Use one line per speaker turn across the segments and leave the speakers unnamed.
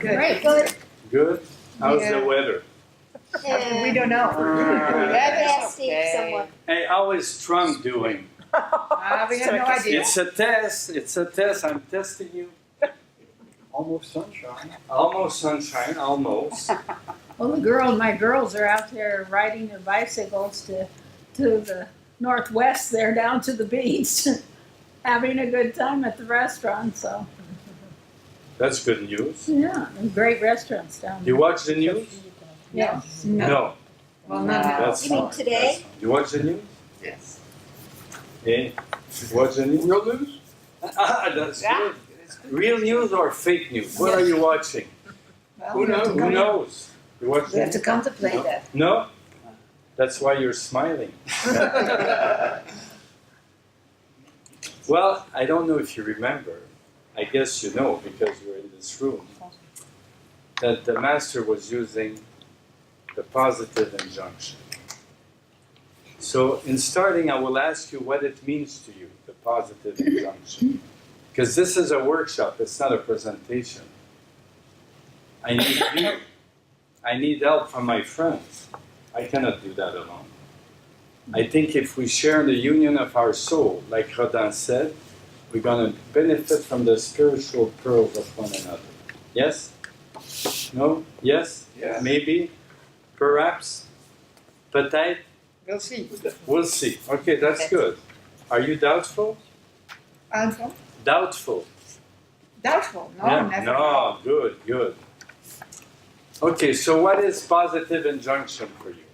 Great.
Good.
Good? How's the
Yeah.
weather?
We don't know.
Nasty
Okay.
somewhat.
Hey, how is Trump doing?
We have no idea.
It's a test. It's a test. I'm testing you.
Almost sunshine.
Almost sunshine. Almost.
Well, my girls are out there riding their bicycles to the northwest there down to the beach, having a good time at the restaurant. So
That's good news.
yeah, and great restaurants down
You
there.
watch the news?
Yes.
No.
Well, not now.
That's
You mean
fine.
today?
That's fine. You watch the news?
Yes.
Hey, you watch the news?
Real news?
That's good. Real news or fake news? What are you watching?
Well,
Who
we have to
knows? Who knows? You watch
We have
the
to contemplate
No.
that.
No? That's why you're smiling. Well, I don't know if you remember. I guess you know because you're in this room. That the master was using the positive injunction. So in starting, I will ask you what it means to you, the positive injunction. Because this is a workshop, it's not a presentation. I need you. I need help from my friends. I cannot do that alone. I think if we share the union of our soul, like Rodin said, we're going to benefit from the spiritual pearls of one another. Yes? No? Yes?
Yes.
Maybe? Perhaps? Peut-être?
We'll see.
We'll see. Okay, that's good. Are you doubtful?
Doubtful?
Doubtful.
Doubtful. No,
Yeah,
never.
no, good, good. Okay, so what is positive injunction for you?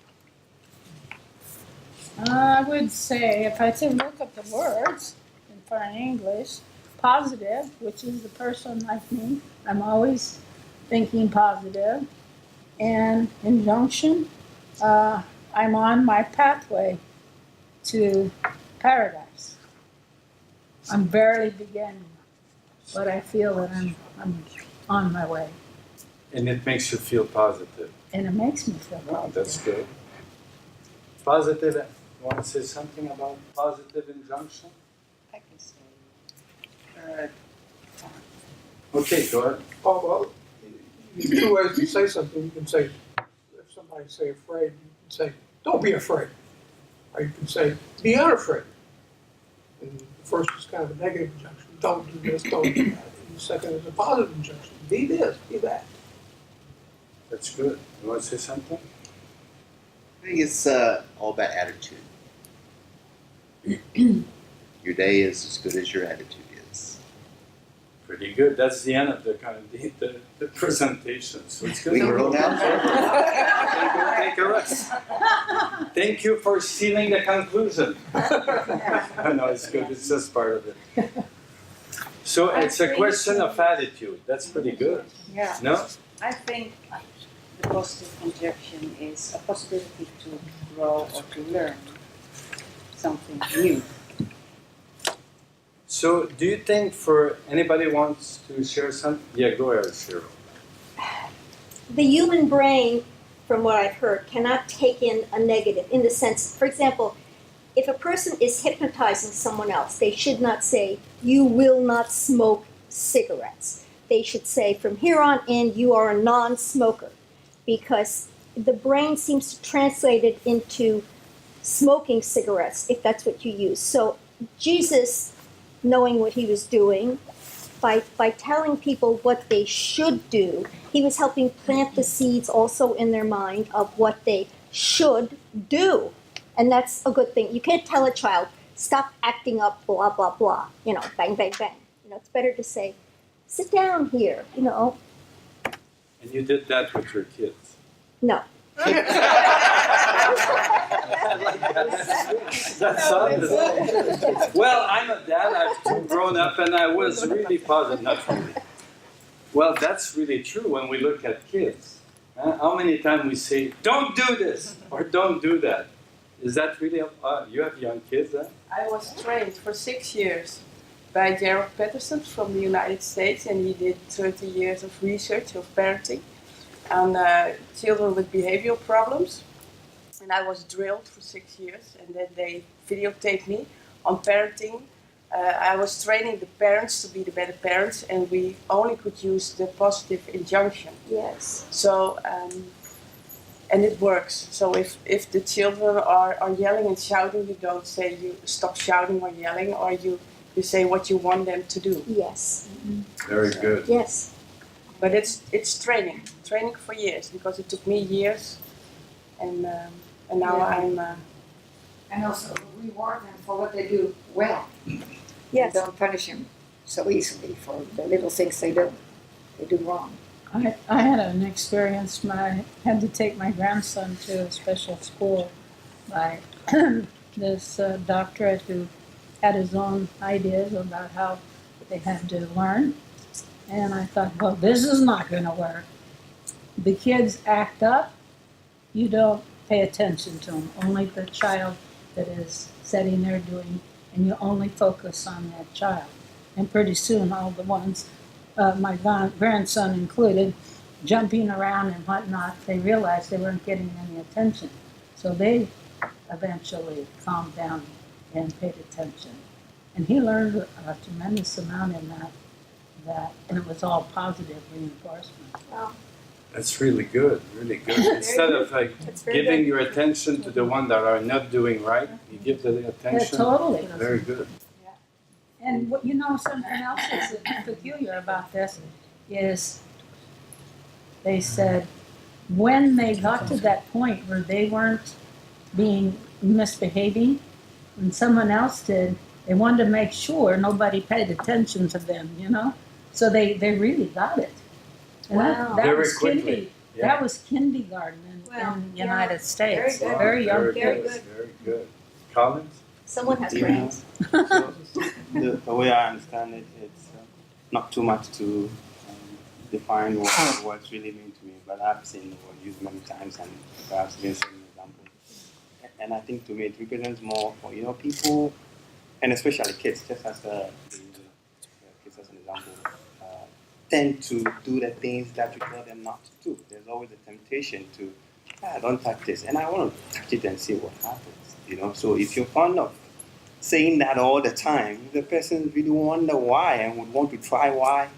I would say, if I say look at the words in foreign English, positive, which is the person like me, I'm always thinking positive, and injunction, I'm on my pathway to paradise. I'm barely beginning, but I feel that I'm on my way,
And it makes you feel positive.
and it makes me feel
Wow,
positive.
that's good. Positive, you want to say something about positive injunction?
I can say.
Okay, go ahead.
Oh, well, two ways to say something. You can say, if somebody say afraid, you can say, don't be afraid. Or you can say, be unafraid. And the first is kind of a negative injunction. Don't do this, don't do that. And the second is a positive injunction. Be this, be that.
That's good. You want to say something?
I think it's all about attitude. Your day is as good as your attitude is.
Pretty good. That's the end of the the presentation. So it's good.
We can roll down.
Take a rest. Thank you for stealing the conclusion. No, it's good. It's just part of it. So it's a question of attitude. That's pretty good.
Yeah,
No?
I think the positive injection is a possibility to grow or to learn something new.
So do you think for anybody wants to share something? Yeah, go ahead, Cheryl.
The human brain, from what I've heard, cannot take in a negative in the sense, for example, if a person is hypnotizing someone else, they should not say, you will not smoke cigarettes. They should say, from here on in, you are a non-smoker. Because the brain seems to translate it into smoking cigarettes, if that's what you use. So Jesus, knowing what he was doing, by telling people what they should do, he was helping plant the seeds also in their mind of what they should do. And that's a good thing. You can't tell a child, stop acting up, blah, blah, blah, bang, bang, bang. It's better to say, sit down here,
And you did that with your kids.
No.
That's honest. Well, I'm a dad. I've two grown up, and I was really positive. Not really. Well, that's really true when we look at kids. How many times we say, "Don't do this" or "Don't do that"? Is that really? You have young kids, huh?
I was trained for 6 years by Gerald Patterson from the United States, and he did 30 years of research of parenting on children with behavioral problems. And I was drilled for 6 years, and then they videotaped me on parenting I was training the parents to be the better parents, and we only could use the positive injunction.
Yes.
So, and it works. So if the children are yelling and shouting, you don't say you stop shouting or yelling, or you say what you want them to do.
Yes.
Very good.
Yes.
But it's training for years, because it took me years, and now I'm.
And also reward them for what they do well.
Yes.
Don't punish them so easily for the little things they do wrong.
I had an experience. I had to take my grandson to a special school by this doctorate who had his own ideas about how they had to learn. And I thought, well, this is not going to work. The kids act up, you don't pay attention to them. Only the child that is sitting there doing, and you only focus on that child. And pretty soon, all the ones, my grandson included, jumping around and whatnot, they realized they weren't getting any attention. So they eventually calmed down and paid attention. And he learned a tremendous amount in that, and it was all positive reinforcement.
Wow.
That's really good, really good. Instead of
That's very
giving
good.
your attention to the one that are not doing right, you give the
Yeah,
attention.
totally.
Very good.
And what, something else that's peculiar about this is they said when they got to that point where they weren't being misbehaving, and someone else did, they wanted to make sure nobody paid attention to them, So they really got it. And
Wow.
that
Very
was
quickly. Yeah.
That was kindergarten
Wow.
in
Yeah.
United States.
Very good.
Very young
Very
Very
kids.
good. Very good. Collins?
Someone has
Yeah.
brains.
So the way I understand it, it's not too much to define what words really mean to me, but I've seen the word used many times and perhaps been some examples. And I think to me it represents more for people, and especially kids, just as the kids as an example, tend to do the things that we tell them not to do. There's always a temptation to, don't touch this, and I want to touch it and see what happens. So if you're fond of saying that all the time, the person really wonder why and would want to try why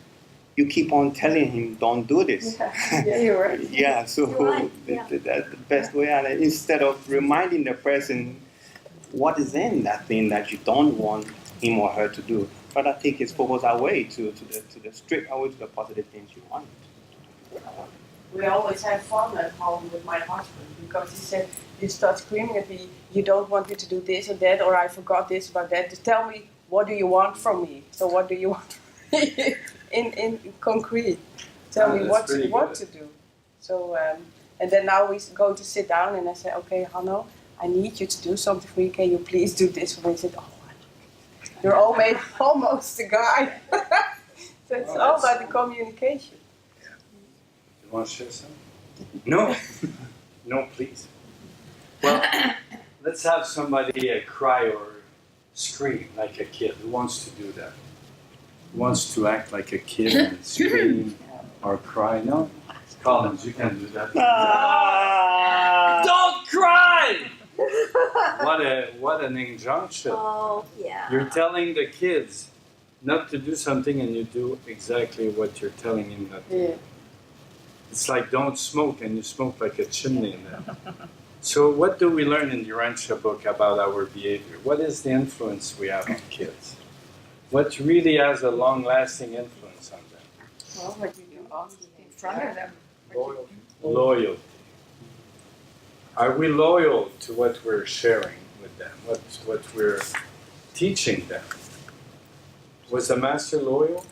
you keep on telling him, don't do this.
Yeah, you're right.
Yeah, so
You're right, yeah.
that's the best way. And instead of reminding the person what is in that thing that you don't want him or her to do, rather take his focus away to the straight away to the positive things you want.
We always have fun at home with my husband, because he said, you start screaming at me, you don't want me to do this or that, or I forgot this about that. Just tell me, what do you want from me? So what do you want from me in concrete? Tell me what to do. So, and then now we're going to sit down, and I say, okay, Hanno, I need you to do something for me. Can you please do this for me? He said, oh, you're almost a guy. So it's all about the communication.
You want to share something? No. No, please. Well, let's have somebody cry or scream like a kid. Who wants to do that? Who wants to act like a kid and scream or cry? No? Collins, you can do that. Don't cry! What an injunction.
Oh, yeah.
You're telling the kids not to do something, and you do exactly what you're telling him not to do.
Yeah.
It's like don't smoke, and you smoke like a chimney in there. So what do we learn in the Urantia book about our behavior? What is the influence we have on kids? What really has a long-lasting influence on them?
Well, what you do in front of them.
Loyalty. Are we loyal to what we're sharing with them, what we're teaching them? Was the master loyal?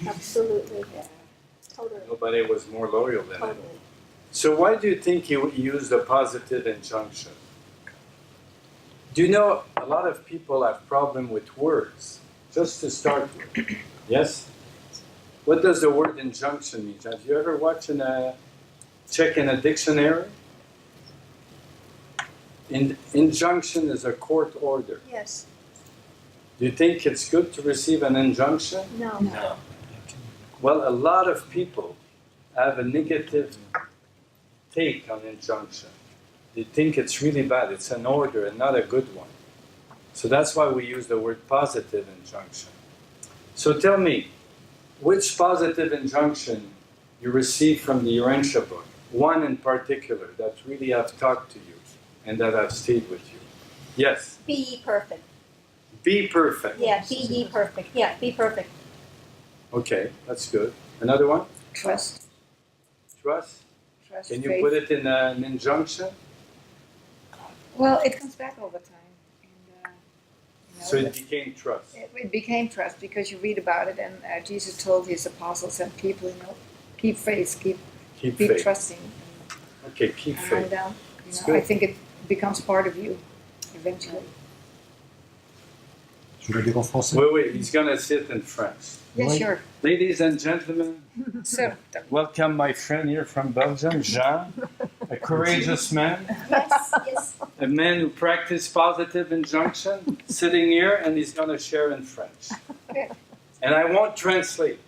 Absolutely. Totally.
Nobody was more loyal than him.
Totally.
So why do you think he used a positive injunction? Do you know a lot of people have problem with words, just to start with? Yes? What does the word injunction mean? Have you ever watched check in a dictionary? Injunction is a court order.
Yes.
Do you think it's good to receive an injunction?
No.
No. Well, a lot of people have a negative take on injunction. They think it's really bad. It's an order and not a good one. So that's why we use the word positive injunction. So tell me, which positive injunction you received from the Urantia book? One in particular that really have talked to you and that have stayed with you. Yes.
Be ye perfect.
Be perfect.
Yeah, be ye perfect. Yeah, be perfect.
Okay, that's good. Another one?
Trust.
Trust.
Trust.
Can you
faith.
put it in an injunction?
Well, it comes back all the time. And,
So it became trust.
it became trust because you read about it, and Jesus told his apostles and people, keep faith,
Keep
be
faith.
trusting.
Okay, keep faith.
And
It's
I
good.
think it becomes part of you eventually.
Je vais lire en français.
Wait, he's gonna sit in French.
Yeah,
Oui.
sure.
Ladies and gentlemen,
So,
welcome my friend here from Belgium, Jean, a courageous man,
Yes, yes.
a man who practiced positive injunction, sitting here, and he's gonna share in French. And I won't translate,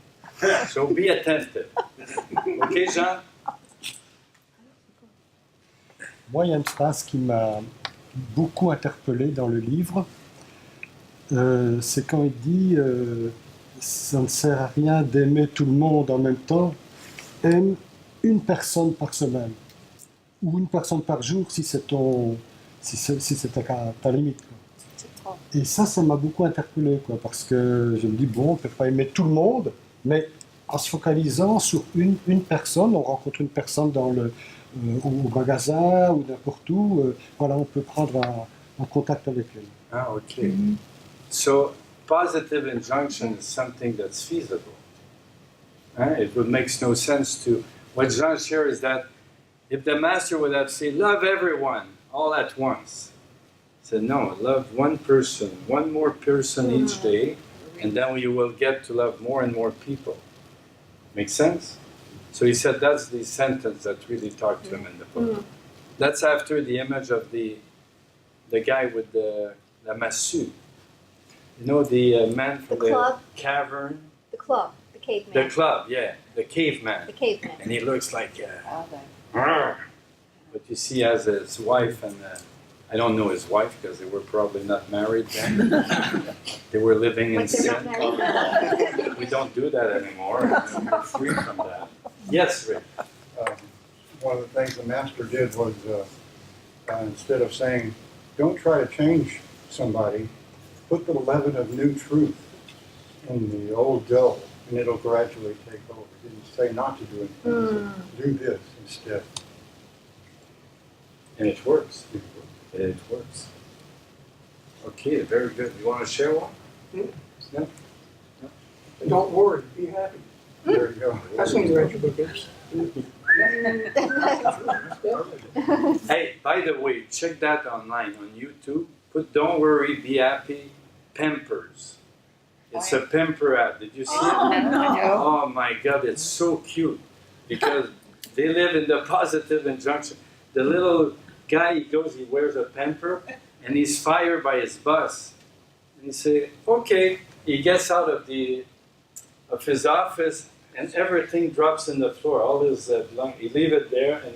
so be attentive. Okay, Jean?
Moi, il y a une phrase qui m'a beaucoup interpellé dans le livre. C'est quand il dit ça ne sert à rien d'aimer tout le monde en même temps. Aime une personne par semaine ou une personne par jour si c'est ta limite. Quoi. Et ça m'a beaucoup interpellé quoi, parce que je me dis bon, on ne peut pas aimer tout le monde, mais en se focalisant sur une personne, on rencontre une personne dans au magasin ou n'importe où, voilà, on peut prendre un contact avec elle.
Ah, okay. So, positive injunction is something that's feasible. It makes no sense to. What Jean shares is that if the master would have said, love everyone all at once, he said, no, love one person, one more person each day, and then you will get to love more and more people. Make sense? So he said that's the sentence that really talked to him in the book. That's after the image of the guy with the massue. You know, the man from
The club?
cavern?
The club, the caveman.
The club, yeah, the caveman.
The caveman.
And he looks like,
All that.
but you see, as his wife, and I don't know his wife because they were probably not married then. They were living in
Like they're
sin.
not married.
We don't do that anymore. We're free from that. Yes, Rick.
One of the things the master did was instead of saying, don't try to change somebody, put the leaven of new truth in the old dough, and it'll gradually take over. He didn't say not to do anything. He said, do this instead.
And it works. It works. Okay, very good. You want to share one? No?
And don't worry, be happy.
There you go.
That's what the Urantia book is.
Hey, by the way, check that online on YouTube. Put "Don't worry, be happy" Pampers. It's a pamper ad. Did you see it?
No.
Oh my God, it's so cute because they live in the positive injunction. The little guy, he wears a pamper, and he's fired by his boss. And he say, okay. He gets out of his office, and everything drops in the floor. All his belongings. He leave it there, and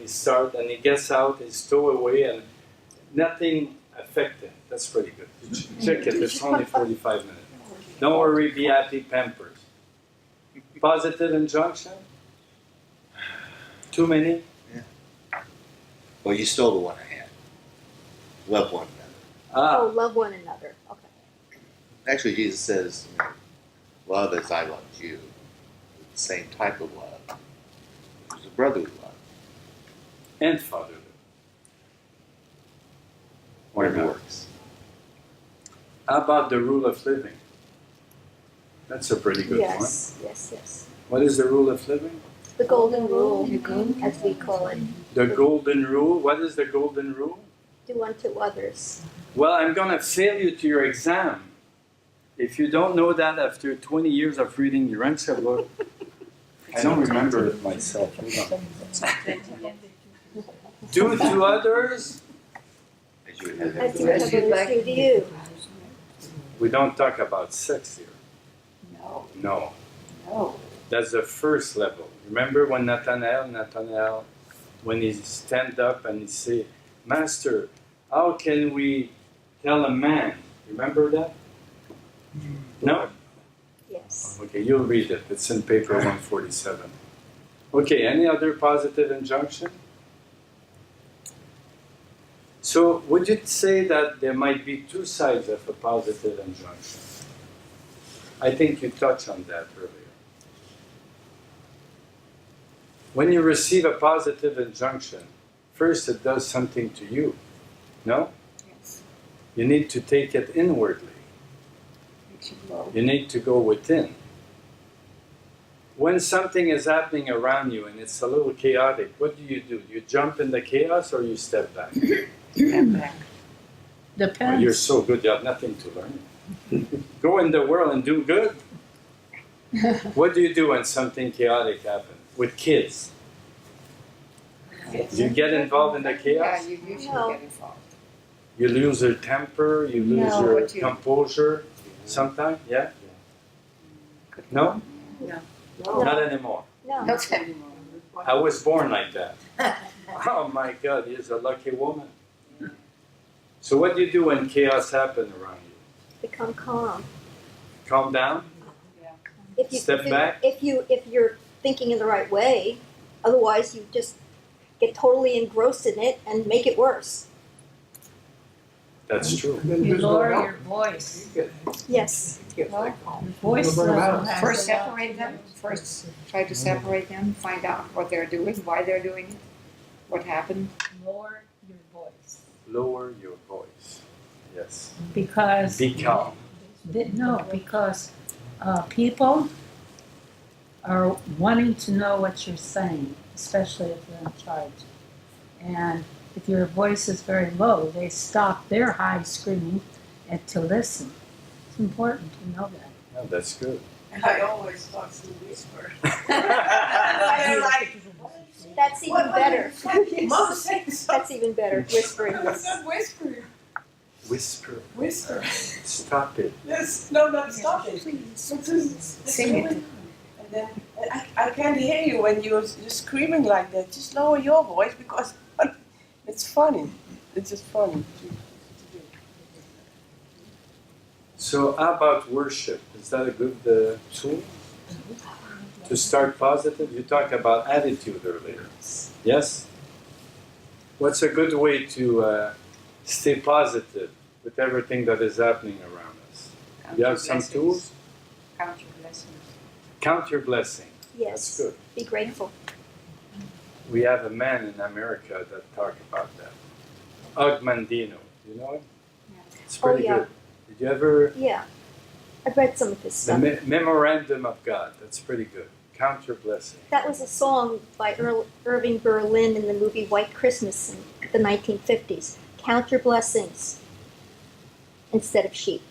he gets out, he stow away, and nothing affected. That's pretty good. Check it. It's only 45 minutes. Don't worry, be happy, Pampers. Positive injunction? Too many?
Well, you stole the one I had. Love one
Oh,
another.
love one another. Okay.
Actually, Jesus says, love as I loved you. The same type of love. There's a brotherly love.
And fatherly.
Whatever works.
How about the rule of living? That's a pretty good one.
Yes.
What is the rule of living?
The golden rule, as we call it.
The golden rule. What is the golden rule?
Do unto others.
Well, I'm going to fail you to your exam. If you don't know that after 20 years of reading Urantia book, I don't remember it myself. Hold on. Do to others.
As you would have
As
them.
you have others do to you.
We don't talk about sex here.
No,
No.
no.
That's the first level. Remember when Nathanael, when he stand up and he say, Master, how can we tell a man Remember that? No?
Yes.
Okay, you'll read it. It's in paper 147. Okay, any other positive injunction? So, would you say that there might be two sides of a positive injunction? I think you touched on that earlier. When you receive a positive injunction, first it does something to you, no?
Yes.
You need to take it inwardly.
Makes you grow.
You need to go within. When something is happening around you and it's a little chaotic, what do? You jump in the chaos or you step back?
Step back.
Oh,
Depends.
you're so good, you have nothing to learn. Go in the world and do good. What do you do when something chaotic happens? With kids? You get involved in the
Yeah,
chaos?
you usually
No.
get involved.
You lose your temper, you lose
No,
your
but you-
composure sometimes, yeah? No?
No.
Not anymore.
No.
Not anymore.
I was born like that. Oh my God, he's a lucky woman. So what do you do when chaos happens around you?
Become calm.
Calm down?
If you,
Step back?
If you're thinking in the right way, otherwise you just get totally engrossed in it and make it worse.
That's true.
And then
You
there's no
lower
help.
your voice.
You get,
Yes.
you get that calm.
Voice
Nobody
level
matters.
has
First
a lot
separate
to
them.
do.
First try to separate them, find out what they're doing, why they're doing it, what happened.
Lower your voice.
Lower your voice. Yes.
Because
Be calm.
No, because people are wanting to know what you're saying, especially if you're in charge. And if your voice is very low, they stop their high screaming and to listen. It's important to know that.
Oh, that's good.
I always talk to whisper. They're like,
That's even better.
Mom saying
That's
something.
even better. Whispering.
It's not whispering.
Whisper.
Whisper.
Stop it.
Yes, no, not stop it.
Sing it.
And then I can't hear you when you're screaming like that. Just lower your voice because it's funny. It's just funny.
So how about worship? Is that a good tool? To start positive? You talked about attitude earlier. Yes? What's a good way to stay positive with everything that is happening around us?
Count
You
your
have some
blessings.
tools?
Count your blessings.
Count your blessing.
Yes.
That's good.
Be grateful.
We have a man in America that talked about that. Og Mandino. You know him?
Yeah.
It's pretty
yeah.
good. Did you ever...
Yeah. I've read some of his
The
stuff.
Memorandum of God. That's pretty good. Count your blessing.
That was a song by Irving Berlin in the movie White Christmas in the 1950s. Count your blessings instead of sheep.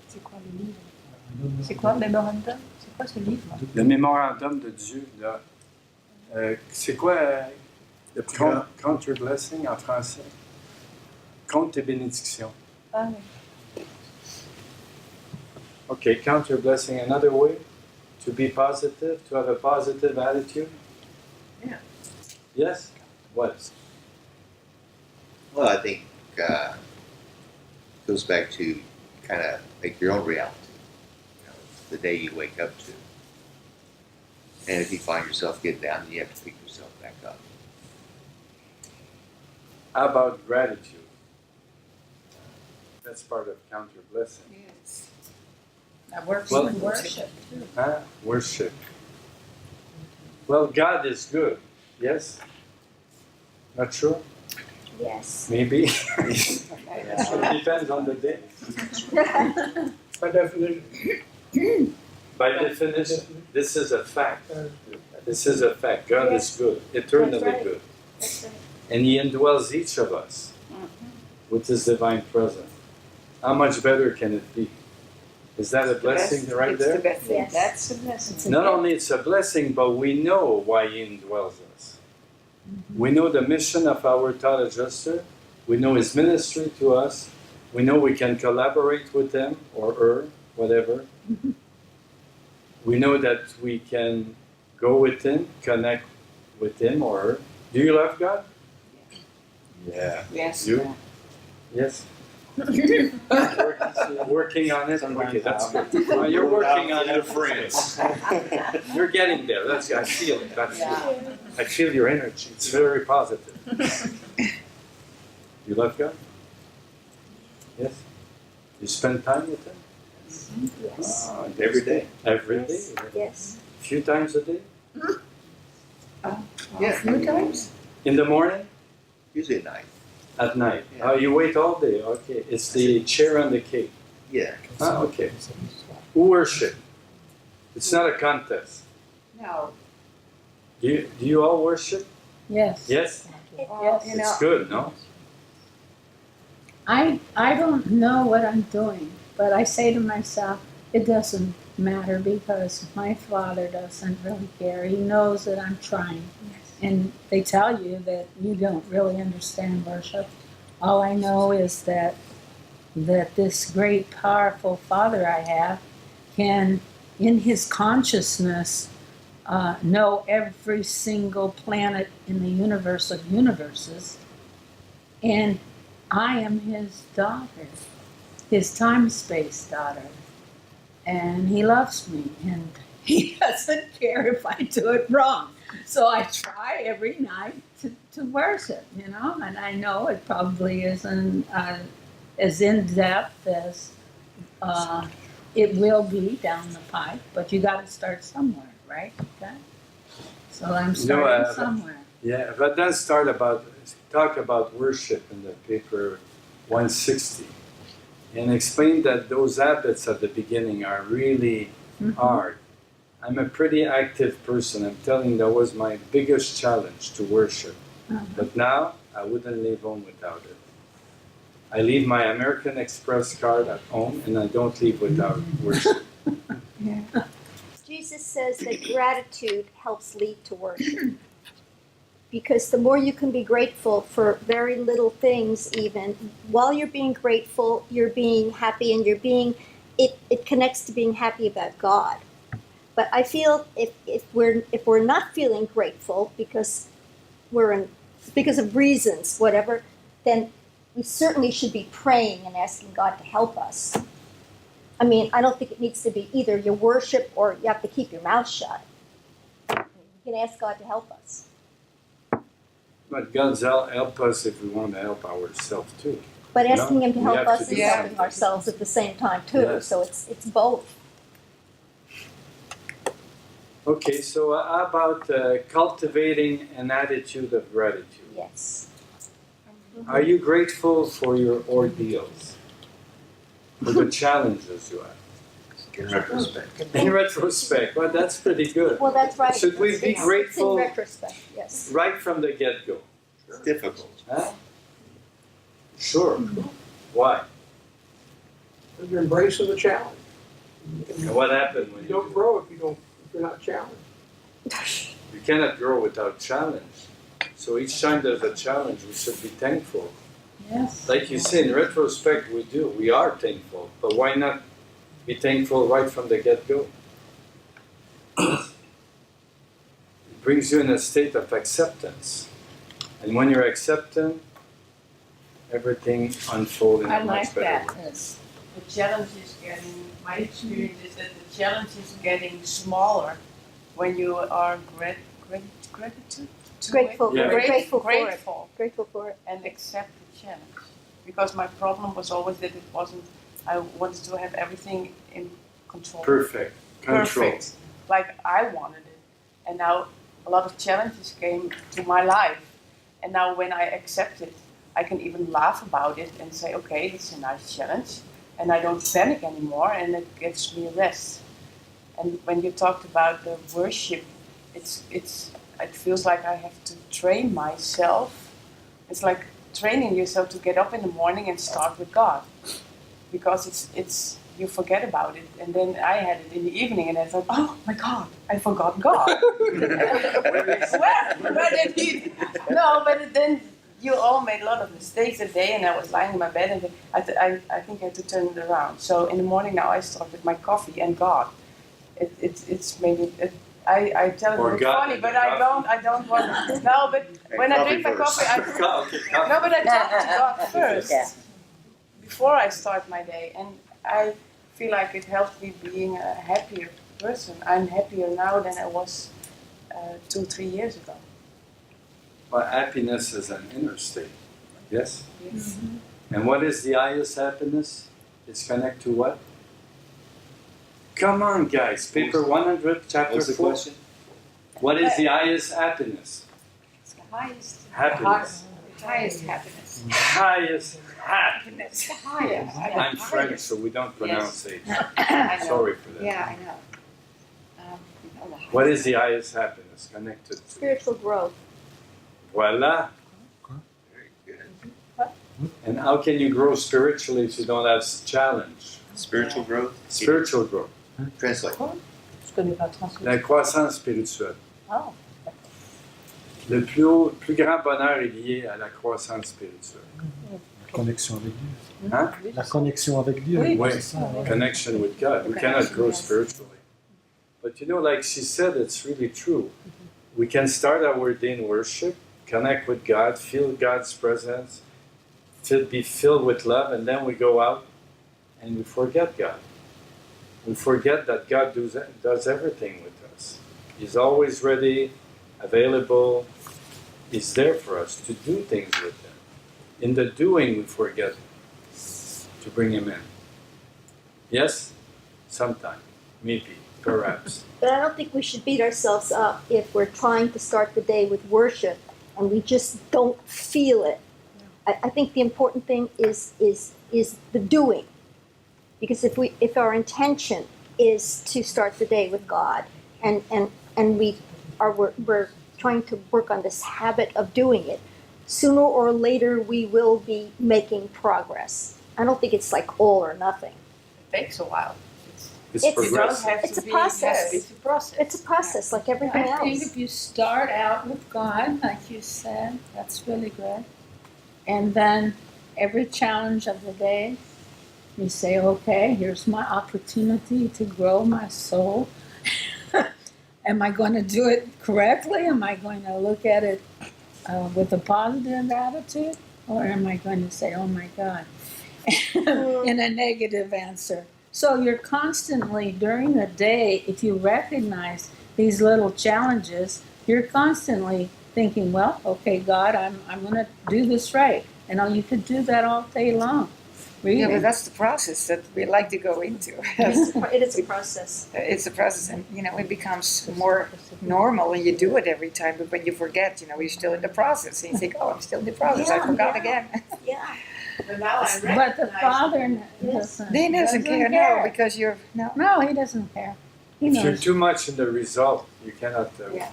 C'est quoi le livre? C'est quoi Memorandum? C'est quoi ce livre?
Le mémorandum de Dieu, là. C'est quoi count your blessing en français? Compte tes bénédictions.
Ah,
Okay, count your blessing another way. To be positive, to have a positive attitude.
Yeah.
Yes? What?
Well, I think it goes back to kind of make your own reality. You know, it's the day you wake up to. And if you find yourself getting down, then you have to pick yourself back up.
How about gratitude? That's part of count your blessing.
Yes.
that works
Well-
with worship too.
Huh? Worship. Well, God is good. Yes? Not sure?
Yes.
Maybe? It depends on the day.
By definition.
By definition, this is a fact.
uh,
This is a fact. God is good, eternally
That's right.
good.
That's right.
And He indwells each of us with His divine presence. How much better can it be? Is that a blessing
Best-
right
it's
there?
the best thing.
Yes.
That's a blessing.
Not only it's a blessing, but we know why He indwells us. We know the mission of our thought adjuster. We know His ministry to us. We know we can collaborate with Him or her, whatever. We know that we can go with Him, connect with Him or her. Do you love God? Yeah.
Yes.
You? Yes. Working on it?
Sometimes
Okay, that's
I have-
good. You're working on it.
friends.
You're getting there. That's, I feel it. I feel your energy. It's very positive. You love God? Yes? You spend time with Him?
Yes.
Every day.
Every day?
Yes. Yes.
A few times a day?
Yeah.
A few times?
In the morning?
Usually at night.
At night?
Yeah.
Oh, you wait all day? Okay. It's the chair on the cake.
Yeah.
Ah, okay. Worship. It's not a contest.
No.
Do you all worship?
Yes.
Yes?
Well, you know,
It's good, no?
I don't know what I'm doing, but I say to myself, it doesn't matter because my Father doesn't really care. He knows that I'm trying. And they tell you that you don't really understand worship. All I know is that this great, powerful Father I have can, in his consciousness, know every single planet in the universe of universes. And I am his daughter, his time-space daughter. And he loves me, and he doesn't care if I do it wrong. So I try every night to worship, you know, and I know it probably isn't as in-depth as it will be down the pipe, but you got to start somewhere, right? Okay? So I'm starting somewhere.
Yeah, but then talk about worship in the paper 160 and explain that those habits at the beginning are really hard. I'm a pretty active person. I'm telling you, that was my biggest challenge to worship. But now, I wouldn't leave home without it. I leave my American Express card at home and I don't leave without worship.
Jesus says that gratitude helps lead to worship. Because the more you can be grateful for very little things, even while you're being grateful, you're being happy, and it connects to being happy about God. But I feel if we're not feeling grateful because because of reasons, whatever, then we certainly should be praying and asking God to help us. I mean, I don't think it needs to be either you worship or you have to keep your mouth shut. You can ask God to help us.
But God's help us if we want to help ourselves too.
But asking Him to
We
help
have
us
to
is
do
helping
something.
ourselves at the same time too.
Yes.
So it's both.
Okay, so how about cultivating an attitude of gratitude?
Yes.
Are you grateful for your ordeals? For the challenges you have?
In retrospect.
In retrospect, well, that's pretty good.
Well, that's right.
Should we be
It's
grateful
in retrospect, yes.
right from the get-go?
It's difficult.
Huh? Sure. Why?
Because you're embracing the challenge.
And what happened when
You don't grow if you're not challenged.
You cannot grow without challenge. So each time there's a challenge, we should be thankful.
Yes.
Like you say, in retrospect, we are thankful. But why not be thankful right from the get-go? It brings you in a state of acceptance. And when you're accepting, everything unfolds in
I
a much
like
better
that.
way.
Yes.
The challenge is my experience is that the challenge is getting smaller when you are gratitude to
Grateful,
it.
Yeah.
grateful for it.
Grateful
Grateful for it.
and accept the challenge. Because my problem was always that I wanted to have everything in control.
Perfect. Control.
Perfect. Like I wanted it. And now a lot of challenges came to my life. And now when I accept it, I can even laugh about it and say, okay, it's a nice challenge. And I don't panic anymore, and it gives me rest. And when you talked about the worship, it feels like I have to train myself. It's like training yourself to get up in the morning and start with God, because it's you forget about it. And then I had it in the evening, and I thought, oh my God, I forgot God. Where did he? No, but then you all made a lot of mistakes that day, and I was lying in my bed, and I think I had to turn it around. So in the morning now, I start with my coffee and God. It's made it. I tell it
Or
it's
God
funny,
and
but
the
I don't want to. No, but when I drink my coffee,
Okay,
no, but I talk to God first. before I start my day, and I feel like it helped me being a happier person. I'm happier now than I was 2-3 years ago.
Well, happiness is an inner state. Yes?
Yes.
And what is the highest happiness? It's connected to what? Come on, guys. Paper 100, chapter
What's the
4.
question?
What is the highest happiness?
It's the highest.
Happiness.
Highest happiness.
Highest happiness.
The highest.
I'm French, so we don't pronounce it.
I know.
Sorry for that.
Yeah, I know. No, the
What is the highest happiness connected to?
Spiritual growth.
Voila.
Very good.
And how can you grow spiritually if you don't have challenge?
Spiritual growth?
Spiritual growth.
Translate.
Je connais pas translation.
La croissance spirituelle.
Oh.
Le plus grand bonheur est lié à la croissance spirituelle.
La connexion avec Dieu.
Hein?
La connexion avec Dieu.
Oui,
Oui.
c'est ça, ouais.
Connection with God. We cannot grow spiritually. But you know, like she said, it's really true. We can start our day in worship, connect with God, feel God's presence, be filled with love, and then we go out and we forget God. We forget that God does everything with us. He's always ready, available. He's there for us to do things with Him. In the doing, we forget to bring Him in. Yes? Sometime. Maybe. Perhaps.
But I don't think we should beat ourselves up if we're trying to start the day with worship and we just don't feel it. I think the important thing is the doing. Because if our intention is to start the day with God and we're trying to work on this habit of doing it, sooner or later we will be making progress. I don't think it's like all or nothing.
It takes a while.
It's
It's-
You don't
progressive.
have
It's
to
a
be
process.
It's a process.
It's a process like everything
I think
else.
if you start out with God, like you said, that's really good. And then every challenge of the day, you say, okay, here's my opportunity to grow my soul. Am I going to do it correctly? Am I going to look at it with a positive attitude? Or am I going to say, oh my God, in a negative answer? So you're constantly, during the day, if you recognize these little challenges, you're constantly thinking, well, okay, God, I'm going to do this right. And you could do that all day long. Reading.
Yeah, but that's the process that we like to go into.
It is a process.
It's a process, and it becomes more normal when you do it every time. But when you forget, you're still in the process, and you think, "Oh, I'm still in the process. I
Yeah,
forgot
yeah.
again."
Yeah.
But now I
But the
recognize
Father doesn't.
He doesn't care, no, because you're no.
No, He doesn't care. He
If you're
knows.
too much in the result, you cannot
Yeah.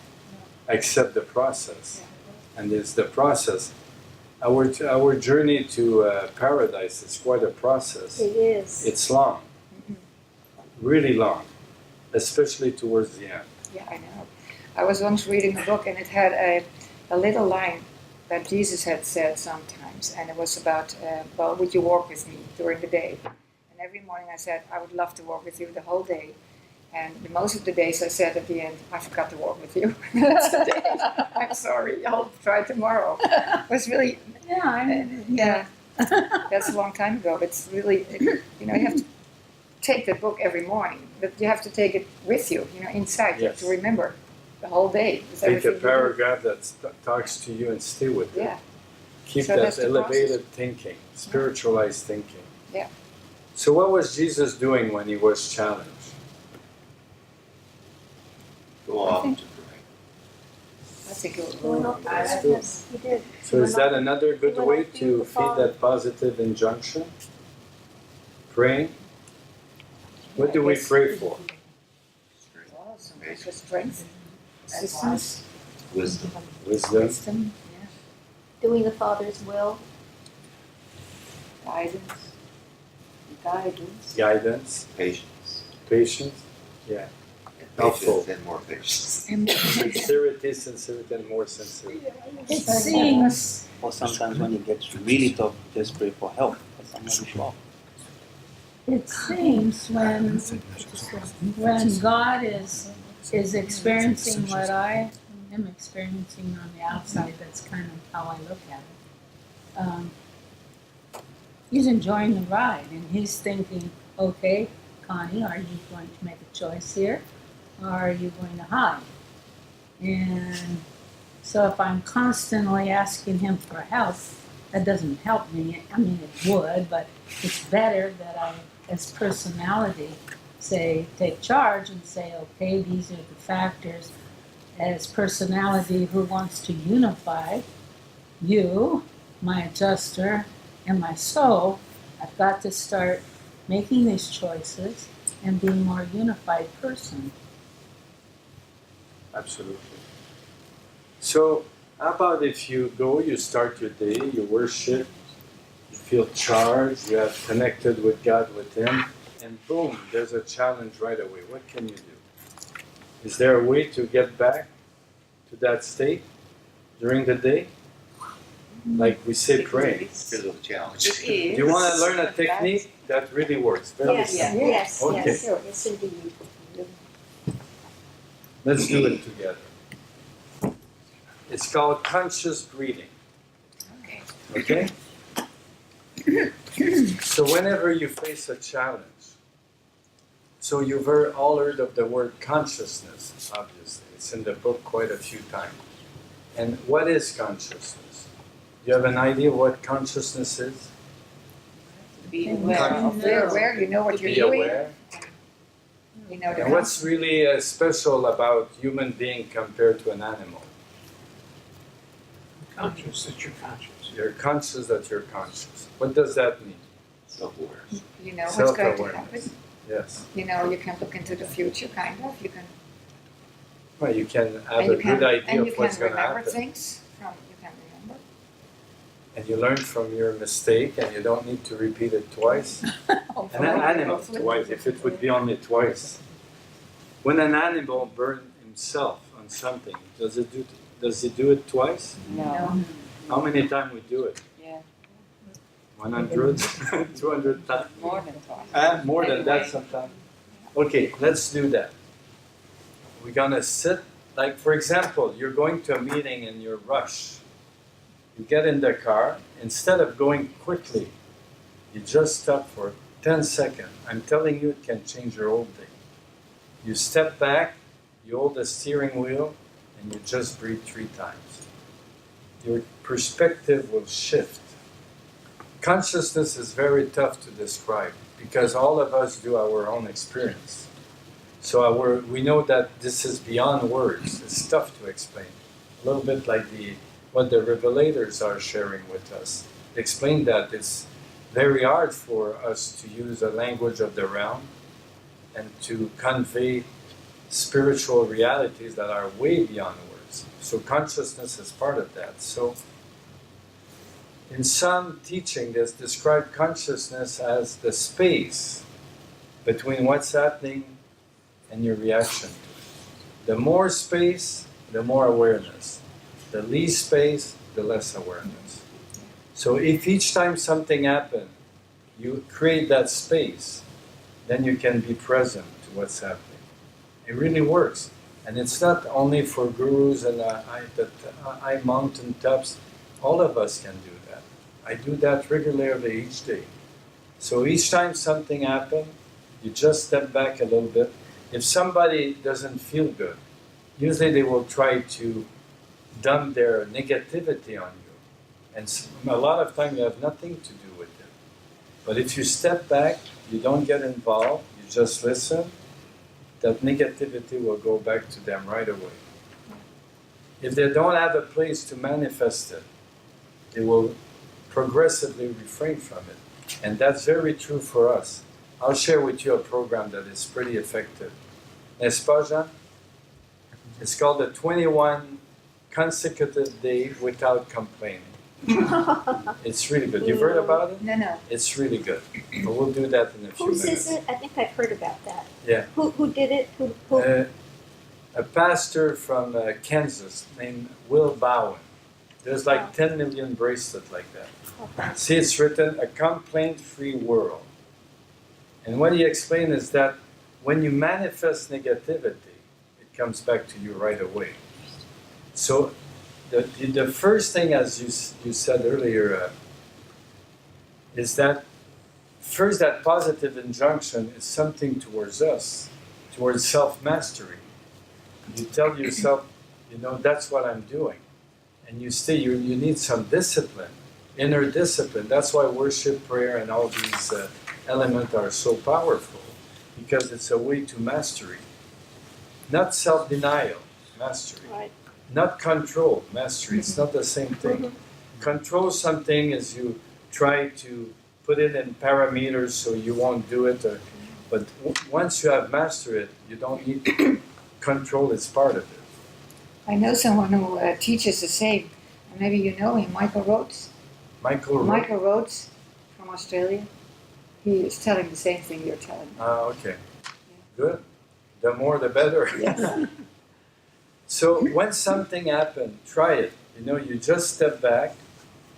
accept the process. And it's the process. Our journey to paradise is quite a process.
It is.
It's long, really long, especially towards the end.
Yeah, I know. I was once reading a book, and it had a little line that Jesus had said sometimes, and it was about, well, would you walk with me during the day? And every morning I said, I would love to walk with you the whole day. And most of the days I said at the end, I forgot to walk with you. That's the day. I'm sorry, I'll try tomorrow. It was really, yeah, that's a long time ago. It's really, you have to take the book every morning, but you have to take it with you, inside. You have to
Yes.
remember the whole day. With
Take a
everything you do.
paragraph that talks to you and stay with it.
Yeah.
Keep
So that's
that
the
elevated thinking, spiritualized thinking.
Yeah.
So what was Jesus doing when He was challenged?
Go off to pray.
That's a good
Going
one.
off
That's
the
good.
Yes, he did.
So is that another good
When I
way
feel
to
the
feed
Father.
that positive injunction? Praying? What do we pray for?
Awesome. Extra strength, assistance,
Wisdom.
Wisdom,
wisdom,
Doing the Father's will.
guidance.
guidance,
Patience.
patience, yeah.
And
Helpful.
patience and more patience.
Sincerity, and more sincerity.
It seems
Or sometimes when it gets really tough, just pray for help. For somebody to help.
It seems when God is experiencing what I am experiencing on the outside, that's kind of how I look at it. he's enjoying the ride and he's thinking, okay, Connie, are you going to make a choice here or are you going to hide? And so if I'm constantly asking him for help, that doesn't help me. I mean, it would, but it's better that I, as personality, say, take charge and say, okay, these are the factors. As personality who wants to unify you, my adjuster, and my soul, I've got to start making these choices and being a more unified person.
Absolutely. So, how about if you go, you start your day, you worship, you feel charged, you have connected with God within, and boom, there's a challenge right away. What can you do? Is there a way to get back to that state during the day? Like we say, praying.
It's a little challenge.
It
Do
is.
you want to learn a technique that really works? Very
Yes,
simple.
yes,
Okay.
yes, yes, indeed.
Let's do it together. It's called conscious breathing. Okay? So whenever you face a challenge, so you've all heard of the word consciousness, obviously. It's in the book quite a few times. And what is consciousness? Do you have an idea what consciousness is?
Be aware of
Be aware, you know what you're
Be
doing.
aware.
You know the
And what's really special about human being compared to an animal?
Conscious that you're conscious.
You're conscious that you're conscious. What does that mean?
Self-awareness.
You know what's going to
Self-awareness.
happen.
Yes.
You know, you can look into the future, kind of. You can,
Well, you can have
and
a
you can,
good idea
and
of
you
what's
can
going to
remember
happen.
things. You can remember.
And you learn from your mistake, and you don't need to repeat it twice. And an animal twice, if it would be only twice. When an animal burns himself on something, does he do it twice?
No.
How many times we do it?
Yeah.
100? 200 times?
More than twice.
More than that sometimes. Okay, let's do that. We're gonna sit, like for example, you're going to a meeting and you're rushed. You get in the car, instead of going quickly, you just stop for 10 seconds. I'm telling you, it can change your whole day. You step back, you hold the steering wheel, and you just breathe 3 times. Your perspective will shift. Consciousness is very tough to describe because all of us do our own experience. So we know that this is beyond words. It's tough to explain. A little bit like what the revelators are sharing with us. They explain that it's very hard for us to use a language of the realm and to convey spiritual realities that are way beyond words. So consciousness is part of that. So in some teaching, there's described consciousness as the space between what's happening and your reaction to it. The more space, the more awareness. The least space, the less awareness. So if each time something happens, you create that space, then you can be present to what's happening. It really works. And it's not only for gurus and high mountain tops. All of us can do that. I do that regularly each day. So each time something happens, you just step back a little bit. If somebody doesn't feel good, usually they will try to dump their negativity on you. And a lot of time you have nothing to do with it. But if you step back, you don't get involved, you just listen, that negativity will go back to them right away. If they don't have a place to manifest it, they will progressively refrain from it. And that's very true for us. I'll share with you a program that is pretty effective. N'est-ce pas, Jean? It's called the 21 consecutive days without complaining. It's really good. You've heard about it?
No.
It's really good. But we'll do that in a few
Whose
minutes.
is it? I think I've heard about that.
Yeah.
Who did it? Who?
A pastor from Kansas named Will Bowen. There's like 10 million bracelets like that.
Okay.
See, it's written, a complaint-free world. And what he explained is that when you manifest negativity, it comes back to you right away. So the first thing, as you said earlier, is that first, that positive injunction is something towards us, towards self-mastery. You tell yourself, that's what I'm doing. And you need some discipline, inner discipline. That's why worship, prayer, and all these elements are so powerful, because it's a way to mastery. Not self-denial, mastery.
Right.
Not control, mastery. It's not the same thing. Control something is you try to put it in parameters so you won't do it. But once you have mastered it, you don't need to control. It's part of it.
I know someone who teaches the same. And maybe you know him, Michael Rhodes. Michael Rhodes from Australia. He is telling the same thing you're telling me.
Okay. Good. The more the better.
Yes.
So when something happens, try it. You just step back.